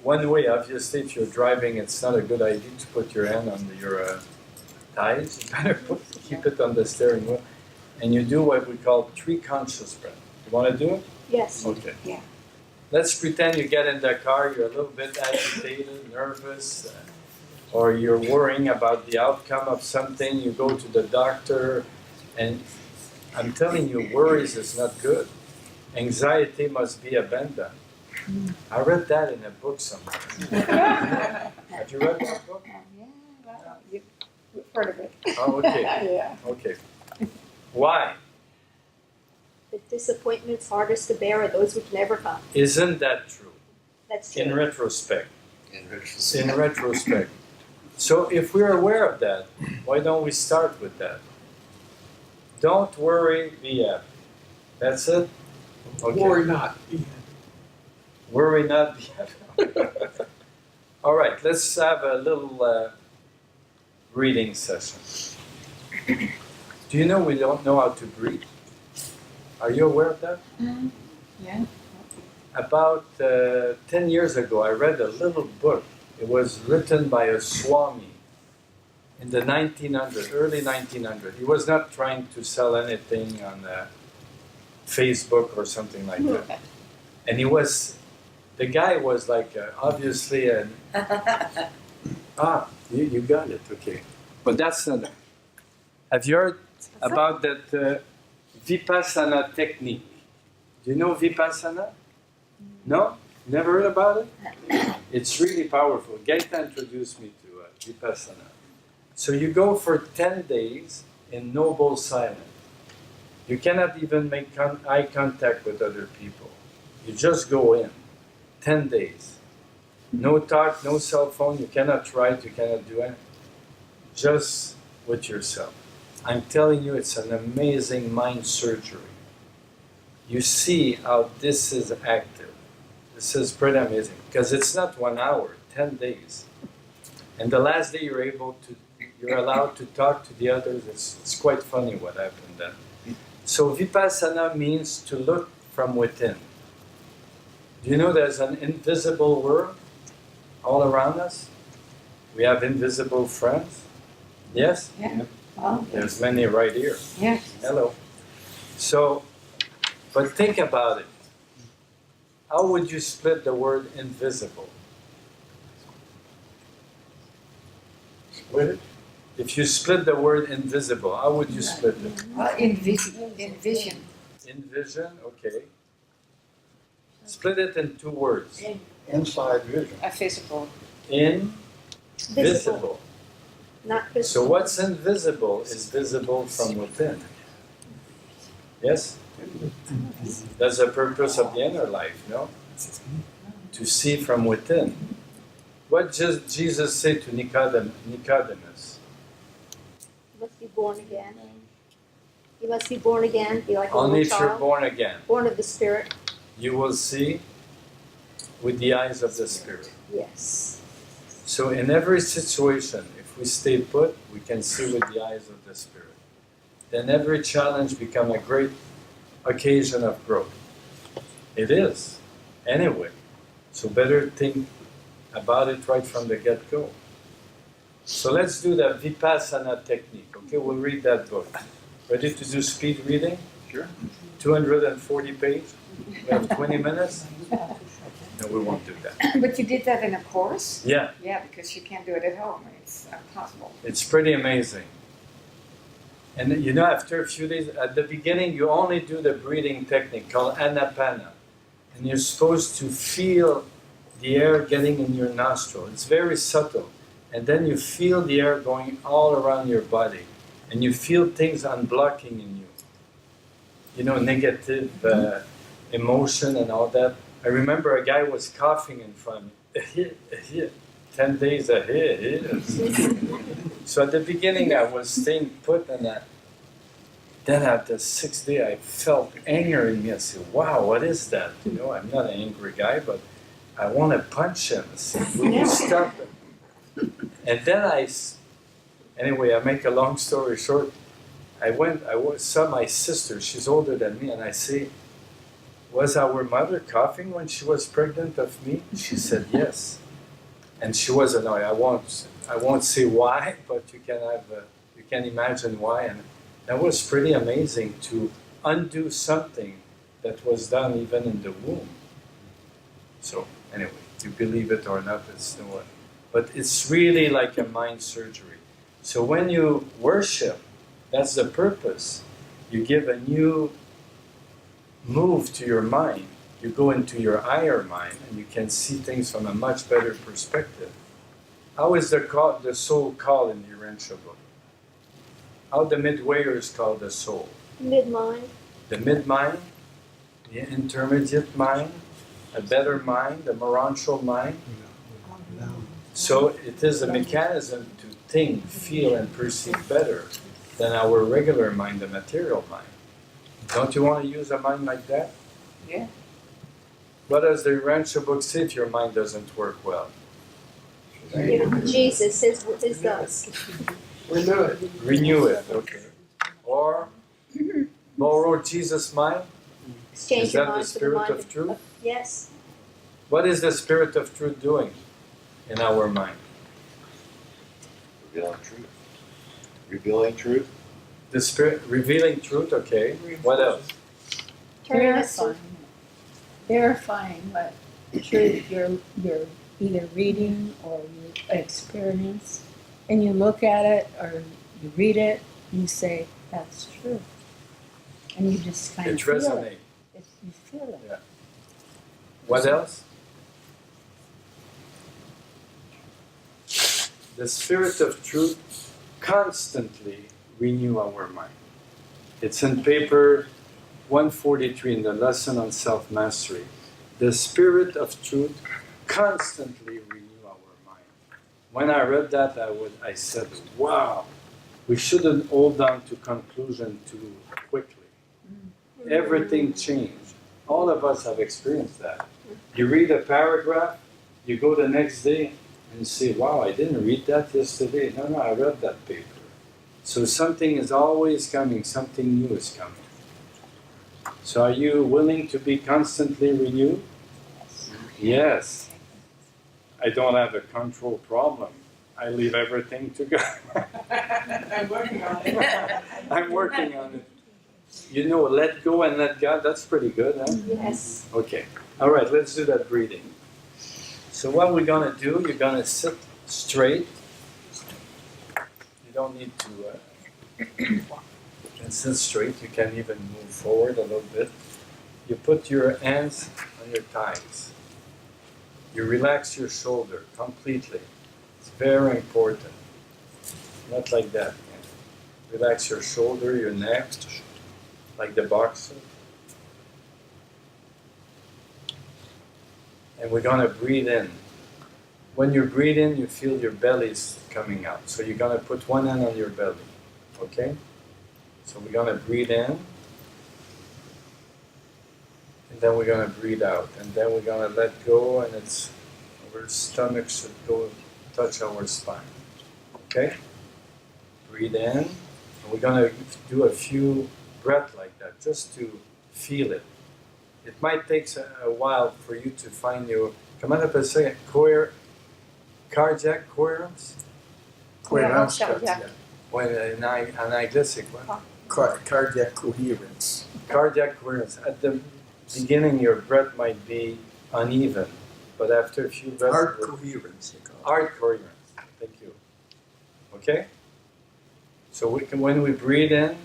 One way, obviously, if you're driving, it's not a good idea to put your hand on your thighs. You better keep it on the steering wheel. And you do what we call 3 conscious breath. You want to do it?
Yes.
Okay.
Yeah.
Let's pretend you get in the car, you're a little bit agitated, nervous, or you're worrying about the outcome of something. You go to the doctor, and I'm telling you, worries is not good. Anxiety must be abandoned. I read that in a book somewhere. Have you read that book?
Yeah, well, you've heard of it.
Oh, okay.
Yeah.
Okay. Why?
The disappointments hardest to bear are those which never come.
Isn't that true?
That's true.
In retrospect.
In retrospect.
In retrospect. So if we're aware of that, why don't we start with that? Don't worry, be happy. That's it? Okay.
Worry not.
Worry not, be happy. All right, let's have a little reading session. Do you know we don't know how to breathe? Are you aware of that?
Yeah.
About 10 years ago, I read a little book. It was written by a Swami in the early 1900s. He was not trying to sell anything on Facebook or something like that. And the guy was like, obviously, you got it, okay. But that's not it. Have you heard about that Vipassana Technique? Do you know Vipassana? No? Never heard about it? It's really powerful. Gaita introduced me to Vipassana. So you go for 10 days in noble silence. You cannot even make eye contact with other people. You just go in. 10 days. No talk, no cell phone. You cannot write, you cannot do anything. Just with yourself. I'm telling you, it's an amazing mind surgery. You see how this is active. This is pretty amazing. Because it's not 1 hour, 10 days. And the last day you're allowed to talk to the others. It's quite funny what happened then. So Vipassana means to look from within. Do you know there's an invisible world all around us? We have invisible friends. Yes?
Yeah. Oh,
There's many right here.
yes.
Hello. So, but think about it. How would you split the word invisible?
Split it?
If you split the word invisible, how would you split it?
Well, envision.
Envision, okay. Split it in 2 words.
Inside vision.
A physical.
Invisible.
Not visible.
So what's invisible is visible from within. Yes? That's the purpose of the inner life, no? To see from within. What did Jesus say to Nicodemus?
You must be born again. You must be born again, be like a
Only if
little
you're
child,
born again,
born of the Spirit.
you will see with the eyes of the Spirit.
Yes.
So in every situation, if we stay put, we can see with the eyes of the Spirit. Then every challenge becomes a great occasion of growth. It is, anyway. So better think about it right from the get-go. So let's do the Vipassana Technique. Okay, we'll read that book. Ready to do speed reading?
Sure.
240 pages. We have 20 minutes. No, we won't do that.
But you did that in a course?
Yeah,
Yeah, because you can't do it at home. It's impossible.
it's pretty amazing. And you know, after a few days, at the beginning, you only do the breathing technique called anapana. And you're supposed to feel the air getting in your nostril. It's very subtle. And then you feel the air going all around your body. And you feel things unblocking in you. You know, negative emotion and all that. I remember a guy was coughing in front of me. 10 days ahead. So at the beginning I was staying put, and then at the 6th day I felt anger in me. I said, wow, what is that? You know, I'm not an angry guy, but I want to punch him. I said, will you stop it? And then anyway, I make a long story short, I saw my sister, she's older than me, and I say, was our mother coughing when she was pregnant of me? She said, yes. And she was annoyed. I won't say why, but you can imagine why. And that was pretty amazing to undo something that was done even in the womb. So anyway, you believe it or not, it's no one. But it's really like a mind surgery. So when you worship, that's the purpose. You give a new move to your mind. You go into your higher mind and you can see things from a much better perspective. How is the soul called in the Urantia book? How the midwayers call the soul?
Mid-mind.
The mid-mind, the intermediate mind, a better mind, the morantial mind. So it is a mechanism to think, feel, and perceive better than our regular mind, the material mind. Don't you want to use a mind like that?
Yeah.
What does the Urantia book say if your mind doesn't work well?
Jesus, his does.
Renew it.
Renew it, okay. Or borrow Jesus' mind.
Exchange
Is
your
that the
mind for the
spirit
mind
of truth?
Yes.
What is the spirit of truth doing in our mind?
Revealing truth. Revealing truth.
The spirit revealing truth, okay. What else?
Turning us to
Verifying what truth you're either reading or you experience, and you look at it or you read it, and you say, that's true. And you just kind
It
of feel
resonates.
it. You feel it.
Yeah. What else? The spirit of truth constantly renew our mind. It's in paper 143 in the lesson on self-mastery. The spirit of truth constantly renew our mind. When I read that, I said, wow, we shouldn't hold on to conclusion too quickly. Everything changed. All of us have experienced that. You read a paragraph, you go the next day, and you say, wow, I didn't read that yesterday. No, I read that paper. So something is always coming, something new is coming. So are you willing to be constantly renewed? Yes. I don't have a control problem. I leave everything to God.
I'm working on it.
I'm working on it. You know, let go and let God, that's pretty good, huh?
yes.
Okay. All right, let's do that breathing. So what we're going to do, you're going to sit straight. You don't need to you can sit straight. You can even move forward a little bit. You put your hands on your thighs. You relax your shoulder completely. It's very important. Not like that. Relax your shoulder, your neck, like the boxer. And we're going to breathe in. When you breathe in, you feel your belly's coming out. So you're going to put one hand on your belly. Okay? So we're going to breathe in. And then we're going to breathe out. And then we're going to let go, and our stomach should go touch our spine. Okay? Breathe in. And we're going to do a few breaths like that, just to feel it. It might take a while for you to find your, comment on appelle ça, cardiac coherence?
Cohérence cardiaque.
Ouais, en anglais, c'est quoi?
Cardiac coherence.
Cardiac coherence. At the beginning, your breath might be uneven. but after a few breaths,
Art coherence, you call it.
art coherence. Thank you. Okay? So when we breathe in,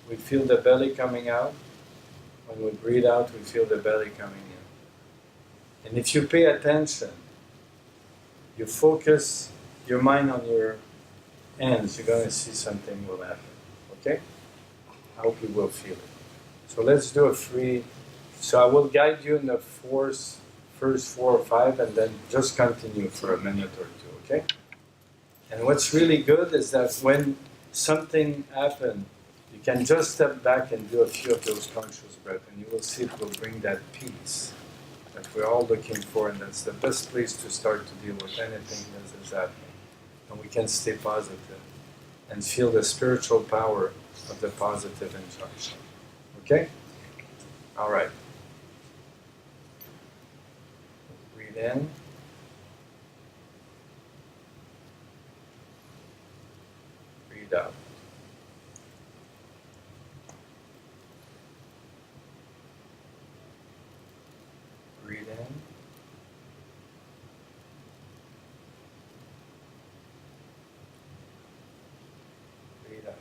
we feel the belly coming out. When we breathe out, we feel the belly coming in. And if you pay attention, you focus your mind on your hands, you're going to see something will happen. Okay? I hope you will feel it. So let's do a free. So I will guide you in the first 4 or 5, and then just continue for a minute or two, okay? And what's really good is that when something happens, you can just step back and do a few of those conscious breaths, and you will see it will bring that peace that we're all looking for, and that's the best place to start to deal with anything that is happening. And we can stay positive and feel the spiritual power of the positive injunction. Okay? All right. Breathe in. Breathe out. Breathe in. Breathe out.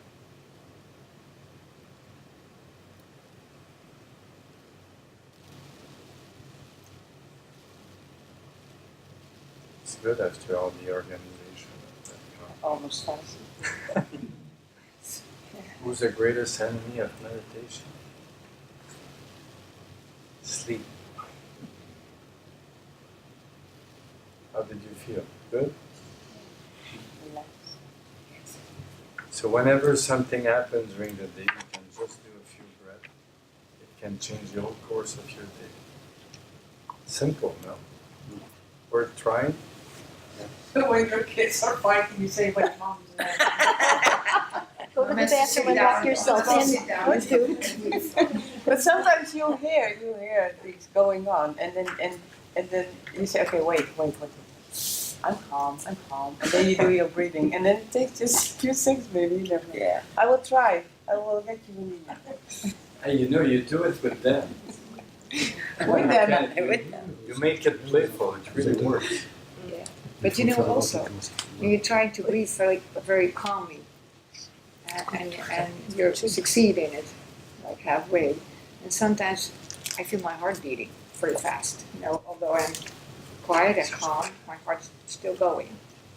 It's good after all the organization.
Almost fast.
Who's the greatest enemy of meditation? Sleep. How did you feel? Good?
Relax.
So whenever something happens during the day, you can just do a few breaths. It can change the whole course of your day. Simple, no? Worth trying?
When your kids are fighting, you say, wait, mom's there.
Go to the bathroom and lock yourself in.
But sometimes you hear things going on, and then you say, okay, wait. I'm calm, and then you do your breathing, and then it takes just a few seconds, maybe. Yeah. I will try. I will get you in the
Hey, you do it with them.
With them.
You make it playful, it really works.
Yeah. But also, when you're trying to breathe very calmly, and you're succeeding in it, like halfway, and sometimes I feel my heart beating very fast. Although I'm quiet and calm, my heart's still going.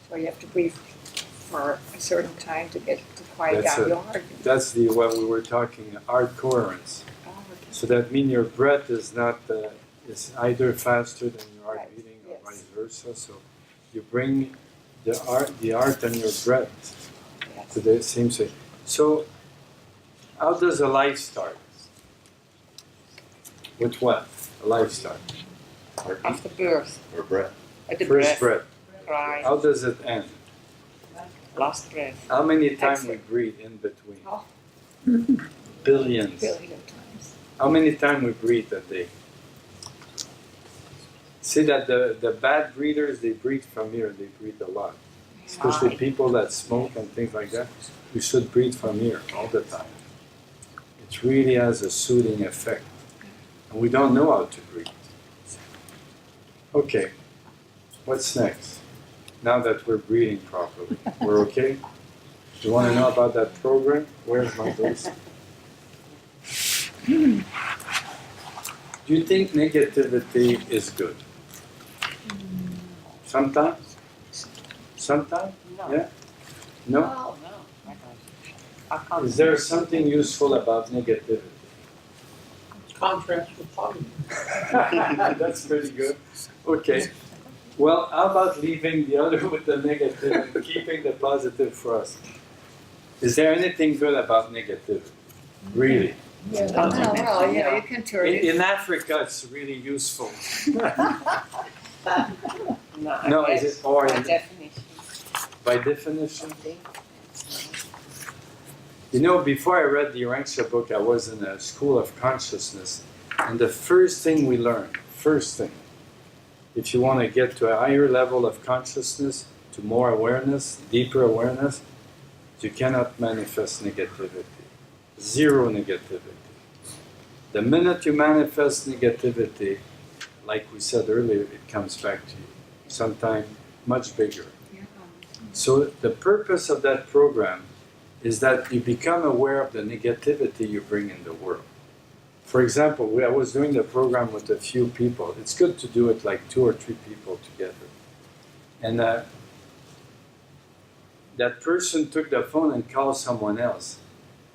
So you have to breathe for a certain time to get to quiet down your heart.
That's what we were talking, art coherence.
Oh, okay.
So that means your breath is not is either faster than your heart beating or vice versa. So you bring the art and your breath to the same thing. So how does a life start? With what? A life start?
After birth.
Or breath.
At the
First breath.
Cry.
How does it end?
Last breath.
How many times we breathe in between?
Oh.
Billions.
Billion times.
How many times we breathe a day? See that the bad breathers, they breathe from here, they breathe a lot. Especially people that smoke and things like that. We should breathe from here all the time. It really has a soothing effect. And we don't know how to breathe. Okay, what's next? Now that we're breathing properly, we're okay? Do you want to know about that program? Where's my voice? Do you think negativity is good? Sometimes? Sometimes?
No.
Yeah? No?
No. I can't.
Is there something useful about negativity?
Contrast with positive.
That's pretty good. Okay. Well, how about leaving the other with the negative and keeping the positive for us? Is there anything good about negativity? Really?
Yeah. Well, you can turn it.
In Africa, it's really useful.
No,
is it or
by definition.
by definition? Before I read the Urantia book, I was in a school of consciousness, and the first thing we learned, if you want to get to a higher level of consciousness, to more awareness, deeper awareness, you cannot manifest negativity. Zero negativity. The minute you manifest negativity, like we said earlier, it comes back to you. Sometimes much bigger. So the purpose of that program is that you become aware of the negativity you bring in the world. For example, I was doing the program with a few people. It's good to do it like 2 or 3 people together. And that person took the phone and called someone else.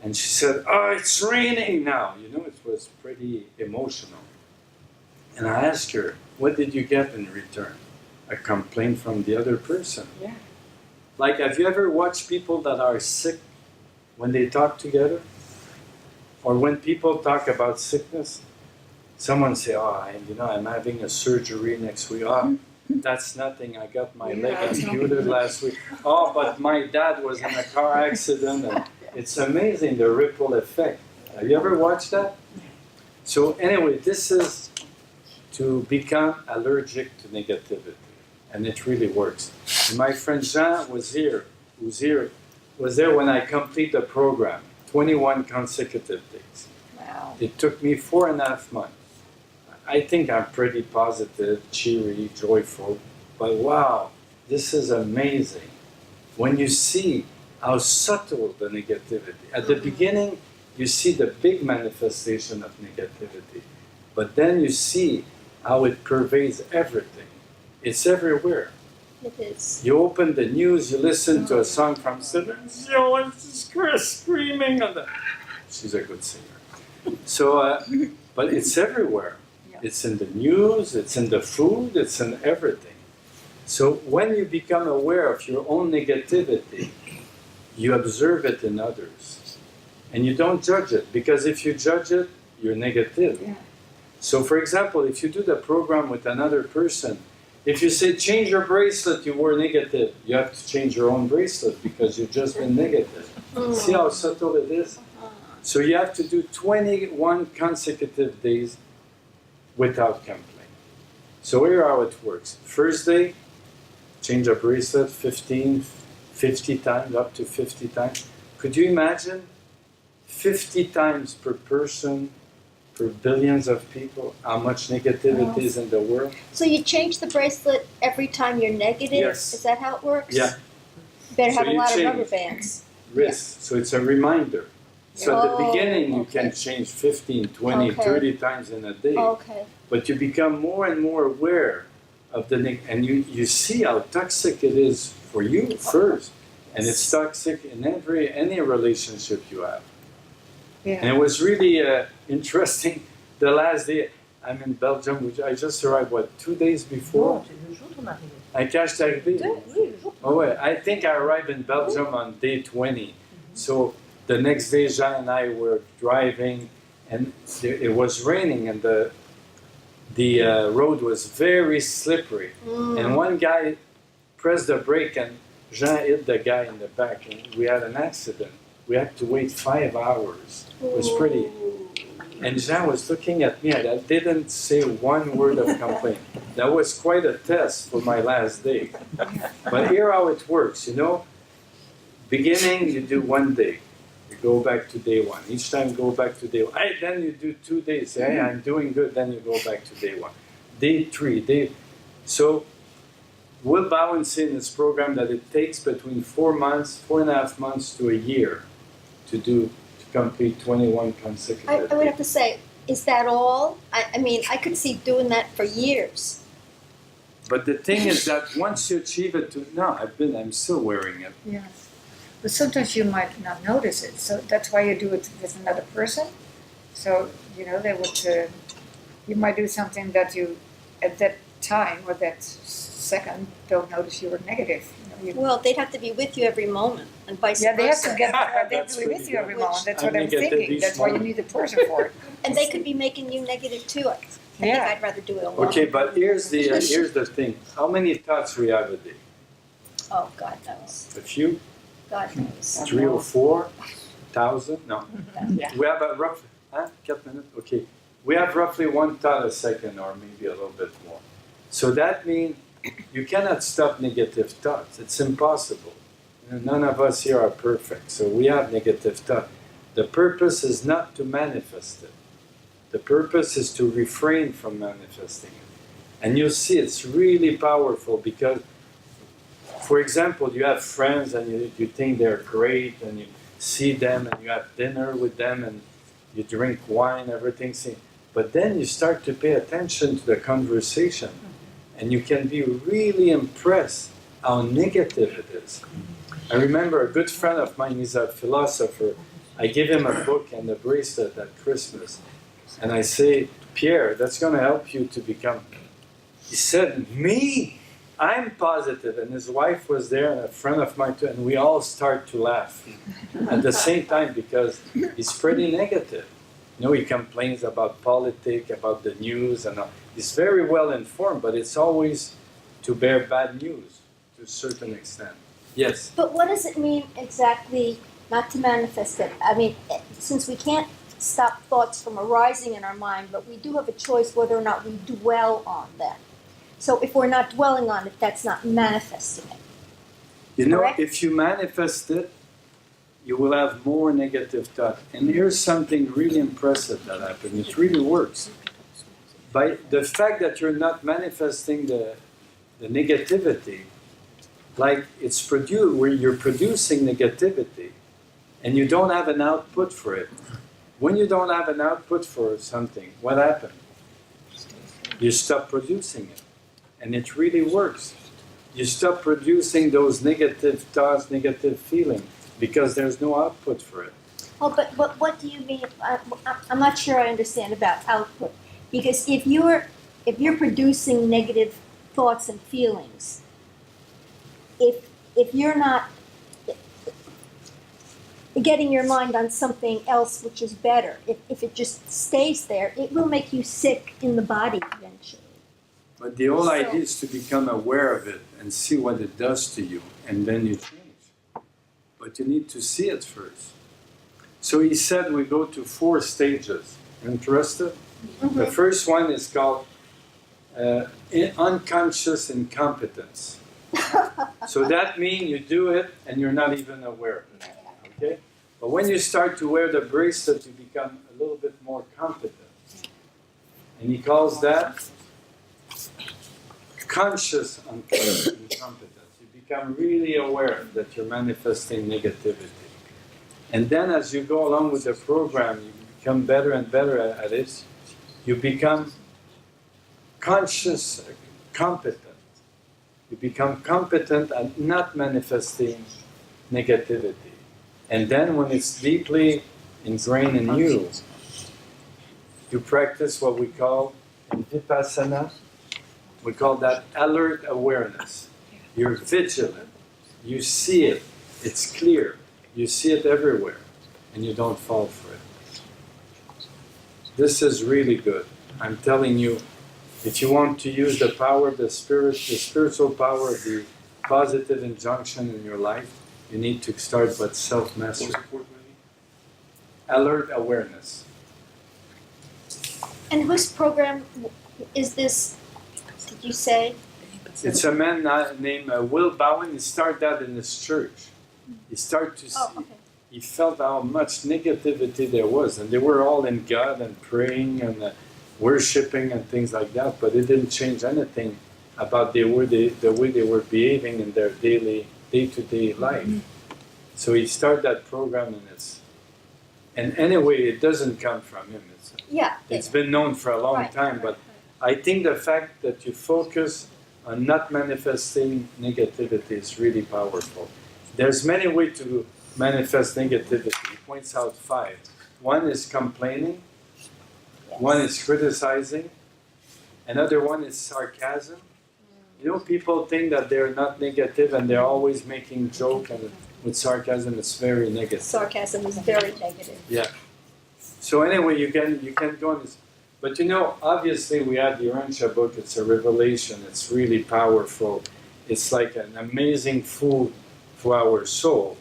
And she said, "Oh, it's raining now." You know, it was pretty emotional. And I asked her, "What did you get in return?" A complaint from the other person.
Yeah.
Like, have you ever watched people that are sick when they talk together? Or when people talk about sickness? Someone say, "Oh, I'm having a surgery next week." "Oh, that's nothing. I got my leg amputed last week." "Oh, but my dad was in a car accident." And it's amazing, the ripple effect. Have you ever watched that? So anyway, this is to become allergic to negativity. And it really works. And my friend Jean was there when I completed the program, 21 consecutive days.
Wow.
It took me 4.5 months. I think I'm pretty positive, cheery, joyful, but wow, this is amazing. When you see how subtle the negativity. At the beginning, you see the big manifestation of negativity, but then you see how it pervades everything. It's everywhere.
It is.
You open the news, you listen to a song from Celine Dion, it's this girl screaming on the... She's a good singer. So, but it's everywhere. It's in the news, it's in the food, it's in everything. So when you become aware of your own negativity, you observe it in others. And you don't judge it, because if you judge it, you're negative.
Yeah.
So for example, if you do the program with another person, if you say, "Change your bracelet," you were negative. You have to change your own bracelet because you've just been negative. See how subtle it is? So you have to do 21 consecutive days without complaint. So here how it works. First day, change a bracelet 50 times, up to 50 times. Could you imagine 50 times per person, per billions of people, how much negativity is in the world?
So you change the bracelet every time you're negative?
Yes.
Is that how it works?
Yeah.
You better
So
have a
you
lot
change.
of rubber bands.
Wrist. So it's a reminder. So at the
Oh,
beginning, you can
okay.
change 15, 20,
Okay.
30 times in a day.
Okay.
But you become more and more aware of the and you see how toxic it is for you first. And it's toxic in any relationship you have.
Yeah.
And it was really interesting. The last day, I'm in Belgium, which I just arrived, 2 days before? À quand je suis arrivé? Oh, ouais. I think I arrived in Belgium on day 20. So the next day, Jean and I were driving, and it was raining, and the road was very slippery. And one guy pressed the brake, and Jean hit the guy in the back, and we had an accident. We had to wait 5 hours. It was pretty. And Jean was looking at me, and I didn't say one word of complaint. That was quite a test for my last day. But here how it works, Beginning, you do 1 day. You go back to day 1. Each time go back to day 1. Then you do 2 days. Hey, I'm doing good. Then you go back to day 1. Day 3. So Will Bowen said in this program that it takes between 4 months, 4.5 months to a year to complete 21 consecutive
I would have to say, is that all? I mean, I could see doing that for years.
But the thing is that once you achieve it, I'm still wearing it.
Yeah. But sometimes you might not notice it. So that's why you do it with another person. So, they would, you might do something that you, at that time or that second, don't notice you were negative.
Well, they'd have to be with you every moment, and vice
Yeah, they have
versa.
to get they have
That's
to be with
pretty
you every
good.
moment. That's
I'm
what I'm
negative
thinking.
each
That's why you
moment.
need a person for it.
And they could be making you negative too. I think
Yeah.
I'd rather do it alone.
Okay, but here's the thing. How many thoughts we have a day?
Oh, God knows.
A few?
God knows.
3 or 4,000? No.
Yeah.
We have a roughly, 4 minutes? Okay. We have roughly 1 thought a second, or maybe a little bit more. So that means you cannot stop negative thoughts. It's impossible. None of us here are perfect, so we have negative thoughts. The purpose is not to manifest it. The purpose is to refrain from manifesting it. And you'll see it's really powerful because, for example, you have friends and you think they're great and you see them and you have dinner with them and you drink wine, everything. But then you start to pay attention to the conversation and you can be really impressed how negative it is. I remember a good friend of mine, he's a philosopher. I give him a book and a bracelet at Christmas. And I say, Pierre, that's going to help you to become. He said, me? I'm positive. And his wife was there, and a friend of mine too, and we all start to laugh at the same time because he's pretty negative. You know, he complains about politics, about the news, and all. He's very well informed, but it's always to bear bad news to a certain extent. Yes?
But what does it mean exactly not to manifest it? I mean, since we can't stop thoughts from arising in our mind, but we do have a choice whether or not we dwell on them. So if we're not dwelling on it, that's not manifesting it.
You know,
Correct?
if you manifest it, you will have more negative thought. And here's something really impressive that happened. It really works. By the fact that you're not manifesting the negativity, like it's produced, where you're producing negativity, and you don't have an output for it. When you don't have an output for something, what happens? You stop producing it. And it really works. You stop producing those negative thoughts, negative feelings, because there's no output for it.
Oh, but what do you mean? I'm not sure I understand about output. Because if you're producing negative thoughts and feelings, if you're not getting your mind on something else which is better, if it just stays there, it will make you sick in the body eventually.
But the whole idea is to become aware of it and see what it does to you, and then you change. But you need to see it first. So he said we go to 4 stages. Interested? Mm-hmm. The first one is called unconscious incompetence. So that means you do it and you're not even aware of it. Okay? But when you start to wear the bracelet, you become a little bit more competent. And he calls that conscious incompetence. You become really aware that you're manifesting negativity. And then as you go along with the program, you become better and better at it. You become conscious, competent. You become competent at not manifesting negativity. And then when it's deeply ingrained in you, you practice what we call in Vipassana, we call that alert awareness. You're vigilant. You see it. It's clear. You see it everywhere. And you don't fall for it. This is really good. I'm telling you, if you want to use the power of the Spirit, the spiritual power of the positive injunction in your life, you need to start with self-mastery. Alert awareness.
And whose program is this, did you say?
It's a man named Will Bowen. He started that in his church. He started to see, he felt how much negativity there was. And they were all in God and praying and worshipping and things like that. But it didn't change anything about the way they were behaving in their day-to-day life. So he started that program and anyway, it doesn't come from him. It's been known for a long time, but I think the fact that you focus on not manifesting negativity is really powerful. There's many ways to manifest negativity. He points out 5. One is complaining. One is criticizing. Another one is sarcasm. You know, people think that they're not negative and they're always making jokes, and with sarcasm it's very negative.
Sarcasm is very negative.
Yeah. So anyway, you can go on this. But you know, obviously we have the Urantia book. It's a revelation. It's really powerful. It's like an amazing food for our soul.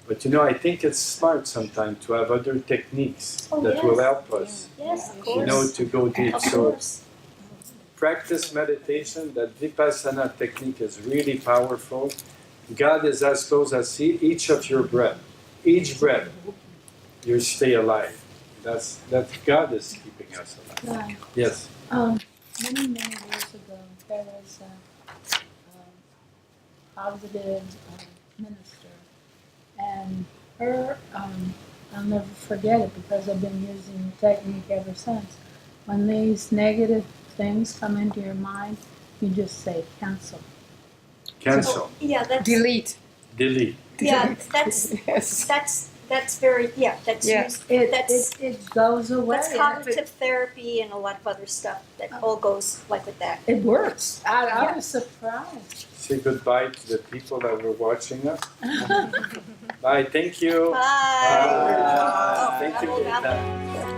But you know, I think it's smart sometimes to have other techniques that will help us.
Yes, of course.
You know, to go deep.
Of
So
course.
practice meditation. That Vipassana technique is really powerful. God is as close as each of your breath. Each breath, you stay alive. That God is keeping us alive.
Right.
Yes.
many years ago, there was a positive minister, and her, I'll never forget it because I've been using the technique ever since. When these negative things come into your mind, you just say cancel.
Cancel.
Yeah, that's
Delete.
Delete.
yeah, that's
Yes.
that's very that's
Yeah.
used,
It goes away.
that's cognitive therapy and a lot of other stuff that all goes like with that.
It works. I
Yeah.
was surprised.
Say goodbye to the people that were watching us. Bye. Thank you.
Bye.
Bye.
Oh,
Thank you,
double, double.
Keita.